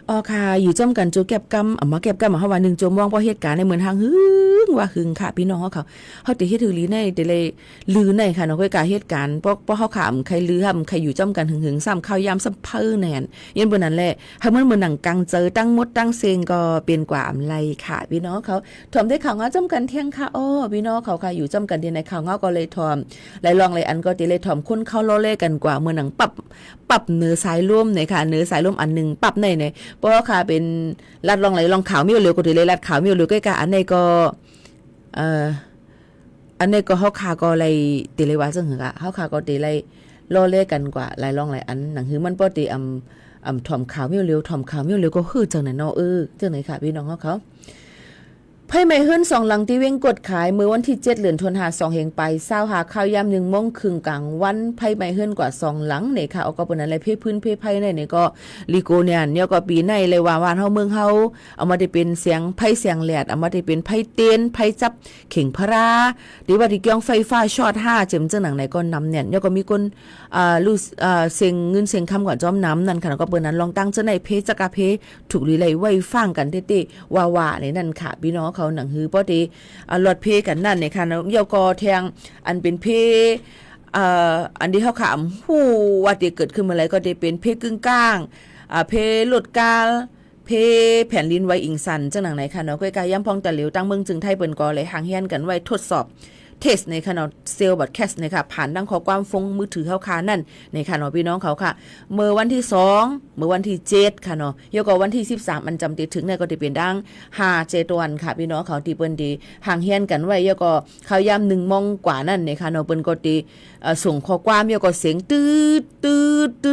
อ๋อค่ะอยู่จ้อมกันจูแก็บกำเอามาแก็บกำมาเฮาว่า1ชั่วโมงเพราะเหตุการณ์ในเมืองทางหึงว่าหึงค่ะพี่น้องเขาติเฮ็ดถือลีในแต่เลยลือในค่ะเนาะค่อยกาเหตุการณ์เพราะเฮาขามใครลือใครอยู่จ้อมกันหึงๆซ้ำข้าวยามซ้ำเพ้อแน่นยันเบิ่นนั้นแหละถ้ามันเหมือนหนังกังเจอตั้งมดตั้งเซงก็เป็นกว่าอำไลค่ะพี่น้องเขาถ่อมได้ข่าวง้อจ้อมกันเที่ยงค่ะอ้อพี่น้องเขาค่ะอยู่จ้อมกันที่ในข่าวง้อก็เลยถ่อมหลายลองหลายอันก็ติเลยถ่อมคนเข้าโลเล่กันกว่าเมื่อหนังปรับเนื้อสายร่วมในค่ะเนื้อสายร่วมอันนึงปรับในเพราะว่าค่ะเป็นลัดลองไหลลองขาวมีเร็วก็ติเลยลัดขาวมีเร็วใกล้ๆอันในก็อันนี้ก็เฮาคาก็เลยติเลยว่าจังหือค่ะเฮาคาก็ติเลยโลเล่กันกว่าหลายลองหลายอันหนังหือมันบ่ติถ่อมขาวมีเร็วถ่อมขาวมีเร็วก็คือจังไหนเนาะจังไหนค่ะพี่น้องเขาไพ่ไม่เฮิรน2หลังที่เว้งกดขายมื้อวันที่7เดือนธันวาคม2เฮงไป20หาข้าวยาม1 โมงครึ่งกลางวันไพ่ไม่เฮิรนกว่า2หลังนี่ค่ะเอาก็เป็นอะไรเพพื้นเพไพ่นี่ก็ลีโกเนี่ยก็ปีในเลยว่าเฮาเมืองเฮาเอามาได้เป็นเสียงไพ่เสียงแหลดเอามาได้เป็นไพ่เต้นไพ่จับเข่งพระดีว่าที่เกี่ยงไฟฟ้าช็อต5เจิมจังหนังไหนก็นำเนี่ยก็มีคนรู้เสียงเงินเสียงคำก่อนจอมน้ำนั่นค่ะก็เปิ้นนั้นลองตั้งจังไหนเพจักะเพถูกลีไลไว้ฟังกันเต้ๆว่าๆนี่นั่นค่ะพี่น้องเขาหนังฮือป้อดีลอดเพกันนั่นเนี่ยค่ะเยาก็แทงอันเป็นเพอันที่เขาขามฮู้ว่าที่เกิดขึ้นเมื่อไรก็ได้เป็นเพกึ่งกลางเพลดกาลเพแผ่นลินไว้อิงสันจังหนังไหนค่ะเนาะก้อยกาย่ำพองตะเหลียวตั้งเมืองจึงไทยเปิ้นก็เลยหางเฮียนกันไว้ทดสอบเทสในค่ะเนาะเซลล์บัดแคสในค่ะผ่านดังข้อความฟงมือถือเขาค่ะนั่นในค่ะเนาะพี่น้องเขาค่ะเมื่อวันที่2เมื่อวันที่7ค่ะเนาะยก็วันที่13อันจำติดถึงเนี่ยก็ได้เป็นดัง5 7วันค่ะพี่น้องเขาที่เปิ้นดีห่างเฮียนกันไว้ยก็เขายาม1 โมงกว่านั่นในค่ะเนาะเปิ้นก็ดีส่งข้อความยก็เสียงตืด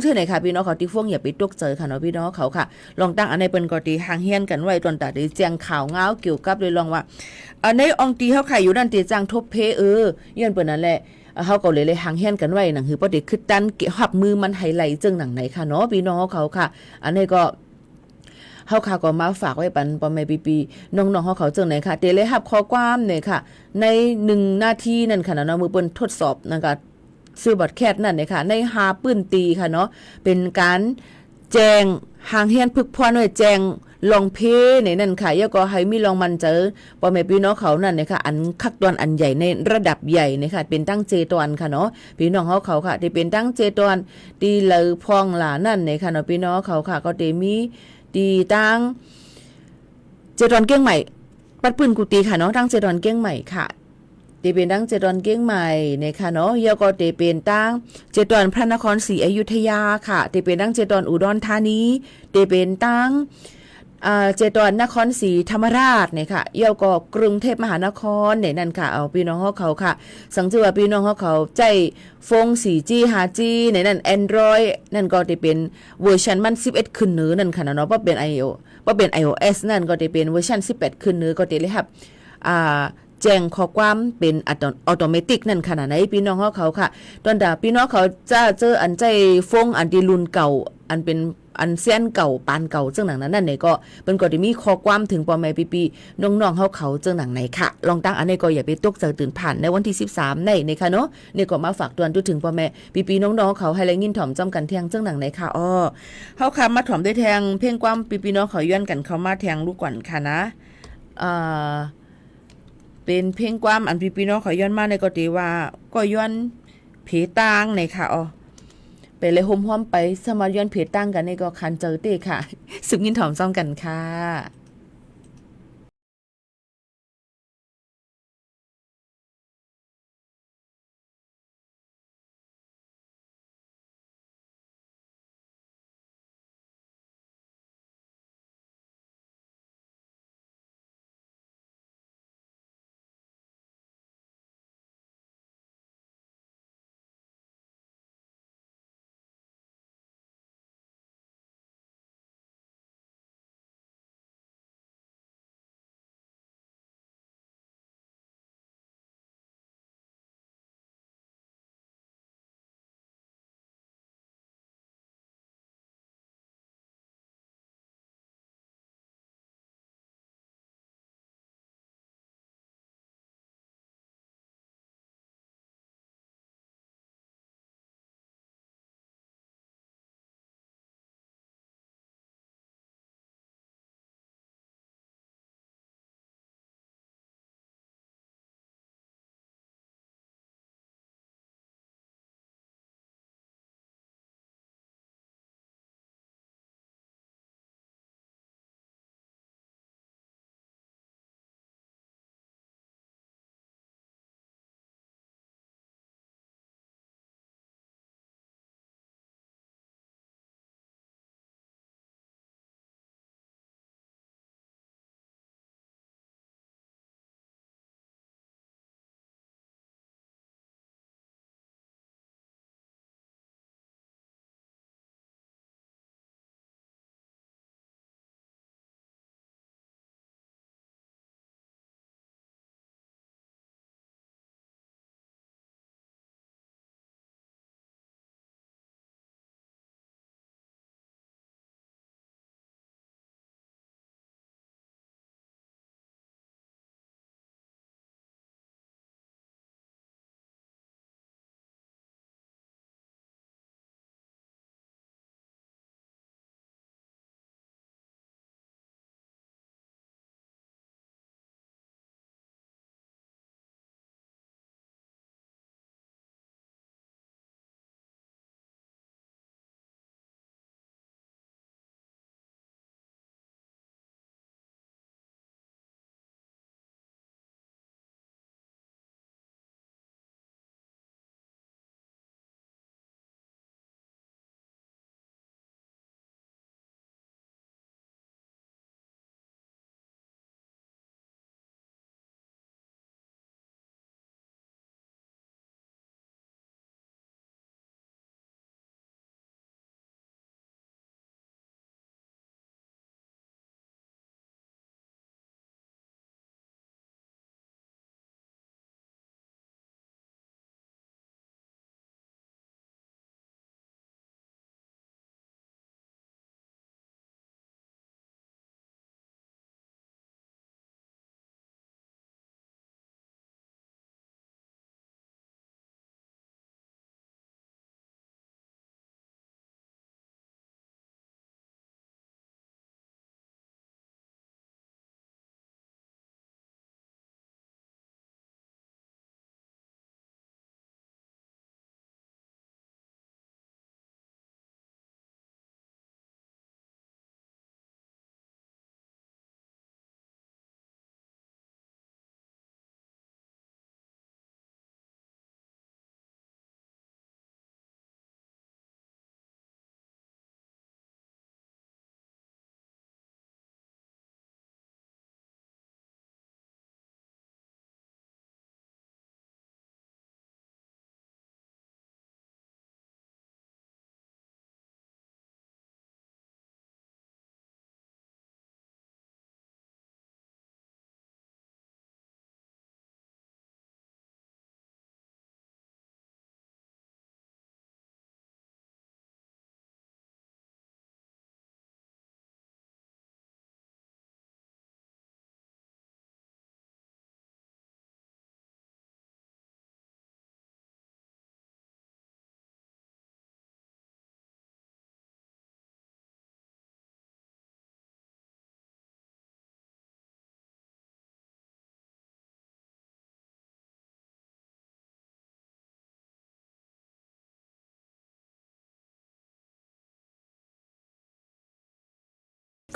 เท่าไหนค่ะพี่น้องเขาที่ฟงอย่าไปตกใจค่ะเนาะพี่น้องเขาค่ะลองตั้งอันในเปิ้นก็ดีห่างเฮียนกันไว้ตอนตาได้แจ้งข่าวง้าวเกี่ยวกับเลยลองว่าในองตีเขาไข่อยู่นั่นตีจังทบเพย้อนเปิ้นนั่นแหละเฮาก็เลยหางแฮนกันไว้หนังคือบ่ได้คือตันเก็บหับมือมันไห้ไหลจึงหนังไหนค่ะเนาะพี่น้องเขาค่ะอันนี้ก็เฮาค่ะก็มาฝากไว้ปันปอแม่ปีน้องๆเฮาเขาจังไหนค่ะเตเลยรับข้อความเนี่ยค่ะใน1นาทีนั่นค่ะเนาะมือเปิ้นทดสอบนั่นก็ซื้อบัตรแคสนั่นเนี่ยค่ะใน5ปื้นตีค่ะเนาะเป็นการแจ้งหางแฮนพึกพรไว้แจ้งลองเพในนั่นค่ะยก็ให้มีลองมันเจอปอแม่พี่น้องเขานั่นนะคะอันคักตอนอันใหญ่ในระดับใหญ่นะคะเป็นตั้งเจตอนค่ะเนาะพี่น้องเขาค่ะที่เป็นตั้งเจตอนตีเลอพองหลานั่นนะคะเนาะพี่น้องเขาค่ะก็ได้มีตีตั้งเจตอนเก้งใหม่ปัดปืนกุตีค่ะเนาะตั้งเจตอนเก้งใหม่ค่ะตีเป็นตั้งเจตอนเก้งใหม่นะคะเนาะยก็ตีเป็นตั้งเจตอนพระนครศรีอยุธยาค่ะตีเป็นตั้งเจตอนอุดรธานีตีเป็นตั้งเจตอนนครศรีธรรมราชเนี่ยค่ะเยี่ยวก็กรุงเทพมหานครเนี่ยนั่นค่ะเอาพี่น้องเขาค่ะสังเกตว่าพี่น้องเขาใจฟง 4G 5G เนี่ยนั่น Android นั่นก็จะเป็นเวอร์ชันมัน11ขึ้นเหนือนั่นค่ะเนาะว่าเป็น iOS นั่นก็จะเป็นเวอร์ชัน18ขึ้นเหนือก็จะเลยครับแจ้งข้อความเป็นออโตเมติกนั่นขนาดไหนพี่น้องเขาค่ะตอนดาพี่น้องเขาจะเจออันใจฟงอันที่รุ่นเก่าอันเป็นอันเซียนเก่าปานเก่าจังหนังนั้นเนี่ยก็เป็นก็ได้มีข้อความถึงปอแม่ปีน้องๆเขาจังหนังไหนค่ะลองตั้งอันนี้ก็อย่าไปตกใจตื่นผ่านในวันที่13ในค่ะเนาะนี่ก็มาฝากตวนถึงปอแม่ปีน้องๆเขาให้แรงยินถ่อมจำกันเที่ยงจังหนังไหนค่ะอ้อเฮาค่ะมาถ่อมด้วยแทงเพ่งความปีน้องเขาย้อนกันเขามาแทงลูกก่อนค่ะนะเป็นเพ่งความอันปีน้องเขาย้อนมาในก็ตีว่าก็ย้อนเพตางในค่ะอ๋อไปเลยโฮมห้อมไปสมาย้อนเพตั้งกันนี่ก็คันเจอเต้ค่ะสืบยินถ่อมซ้อมกันค่ะ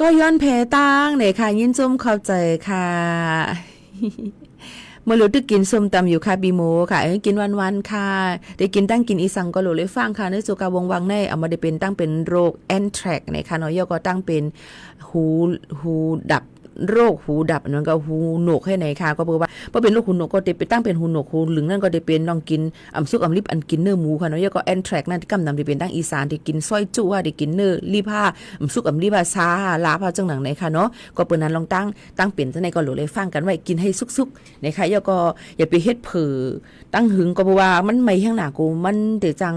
ก็ย้อนแพตั้งเนี่ยค่ะยินจมเข้าใจค่ะ เมื่อรู้ตึกกินส้มตำอยู่ค่ะบีโมค่ะกินวันๆค่ะได้กินตั้งกินอีสังก็โหลเลยฟังค่ะในสุกาวงวังในเอามาได้เป็นตั้งเป็นโรคแอนแทรกเนี่ยค่ะเนาะย่อก็ตั้งเป็นหูดับโรคหูดับนั่นก็หูหนวกให้ไหนค่ะก็บอกว่าพอเป็นโรคหูหนวกก็ได้ไปตั้งเป็นหูหนวกหูหลึงนั่นก็ได้เป็นลองกินซุกลิบอันกินเนื้อหมูค่ะเนาะย่อก็แอนแทรกนั่นที่กำนำได้เป็นตั้งอีสานที่กินซอยจุ่ว่าได้กินเนื้อรีบผ้าซุกรีบผ้าซาลาผ้าจังหนังไหนค่ะเนาะก็เปิ้นนั้นลองตั้งเป็นจังได๋ก็โหลเลยฟังกันไว้กินให้สุกๆนะคะย่อก็อย่าไปเฮ็ดเผลอตั้งหึงก็บ่ว่ามันไม่แห้งหน้ากูมันเดจัง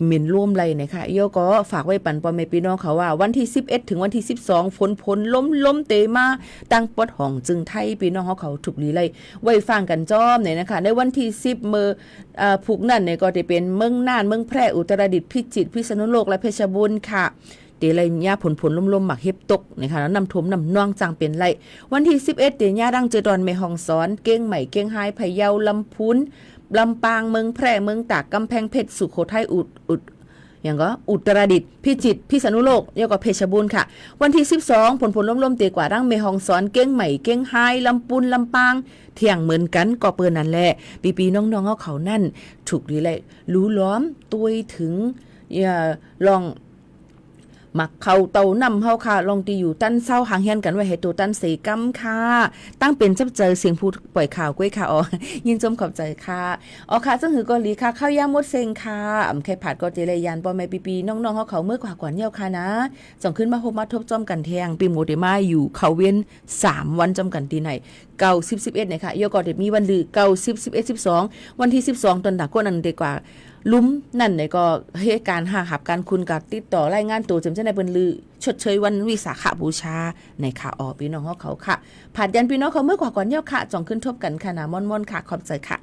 หมิ่นร่วมไรนะคะโยก็ฝากไว้ปันปอแม่พี่น้องเขาว่าวันที่11ถึงวันที่12ฝนล้มเตมาตั้งปดห้องจึงไทยพี่น้องเขาถูกลีไรไว้ฟังกันจ้อมเนี่ยนะคะในวันที่10มื้อผูกนั่นเนี่ยก็จะเป็นเมืองน่านเมืองแพร่อุตรดิตถ์พิจิตรพิษณุโลกและเพชรบูรณ์ค่ะเตไรหญ้าผลล้มหมักเห็บตกนะคะแล้วน้ำท่วมน้ำน่องจังเป็นไรวันที่11เตหญ้าดังเจดอนแม่ฮ่องสอนเก้งใหม่เก้งไฮพะเยาลำพูนลำปางเมืองแพร่เมืองตากกำแพงเพชรสุโขทัยอย่างก็อุตรดิตถ์พิจิตรพิษณุโลกแล้วก็เพชรบูรณ์ค่ะวันที่12ผลล้มเตกว่าดังแม่ฮ่องสอนเก้งใหม่เก้งไฮลำปูนลำปางเที่ยงเหมือนกันก็เปิ้นนั่นแหละปีน้องๆเขานั่นถูกดีเลยรู้ล้อมตัวถึงอย่าลองมักเข้าเตานำเฮาค่ะลองตีอยู่ตั้นเศร้าหางเฮียนกันไว้ให้ตัวตั้นเสกำค่ะตั้งเป็นจับเจอเสียงพูดปล่อยข่าวก้วยค่ะอ๋อยินจมขอบใจค่ะอ๋อค่ะซึ่งหือก็ลีค่ะข้าวยามดเซ็งค่ะแค่ผัดก็เจรยานปอแม่ปีน้องๆเขาเมื่อกว่าก่อนเหี่ยวค่ะนะจ่องขึ้นมาโฮมาทบจอมกันแทงปีโมเดมาอยู่เขาเว้น3วันจอมกันตีไหนเก่า10 11เนี่ยค่ะโยก็ได้มีวันลือเก่า10 11 12วันที่12ตอนดักก็นั่นดีกว่าลุ้มนั่นเนี่ยก็เหตุการณ์หับการคุณกับติดต่อรายงานตัวจำเช่นในบนลือชดเชยวันวิสาขบูชาในค่ะอ๋อพี่น้องเขาค่ะผัดยันพี่น้องเขาเมื่อกว่าก่อนเยี่ยวค่ะจ่องขึ้นทบกันค่ะนะม่อนค่ะขอบใจค่ะ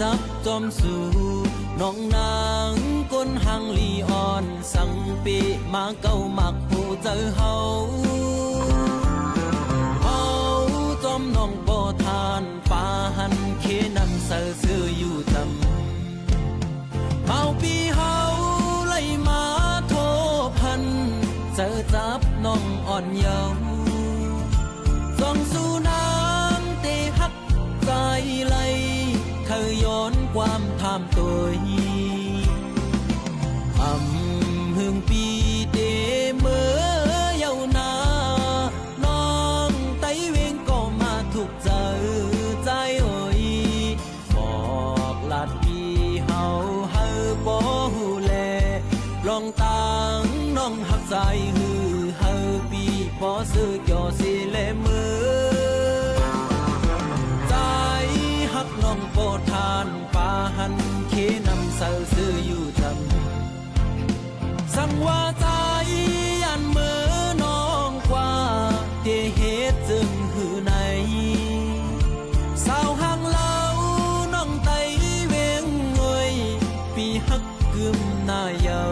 จับจอมสู่น้องนางก้นหังลีอ่อนสังปีมาเก้ามักผู้เจอเฮาจอมน้องบ่ทานปาหันเคนำเสือซื้ออยู่จำเฮาปีเฮาไล่มาโทพันเจอจับน้องอ่อนเยาว์จองสู่นางเตหักใจไหลเคยย้อนความทำตัวหึงปีเดเมื่อเยาวนานน้องไต้เวงก็มาถูกใจเอ่ยบอกลาดปีเฮาบ่ฮู้แลลองตังน้องหักใจฮือเฮาปีบ่ซื้อจ่อสิแลมือน้องโปรดทานปาหันเคนำเสือซื้ออยู่จำสั่งว่าใจยันเมื่อน้องกว่าเดเหตุจึงหือในสาวห่างเล่าน้องไต้เวงเงยปีฮักกึมหน้าเยา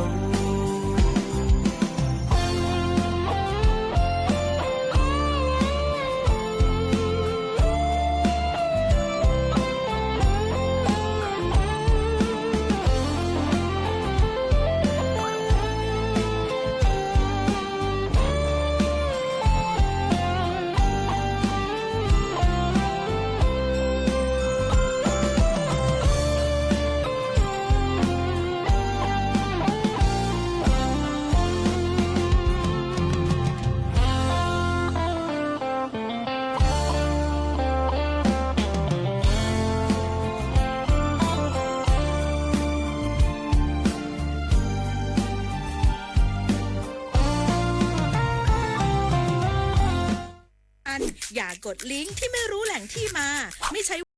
อย่ากดลิงก์ที่ไม่รู้แหล่งที่มาไม่ใช่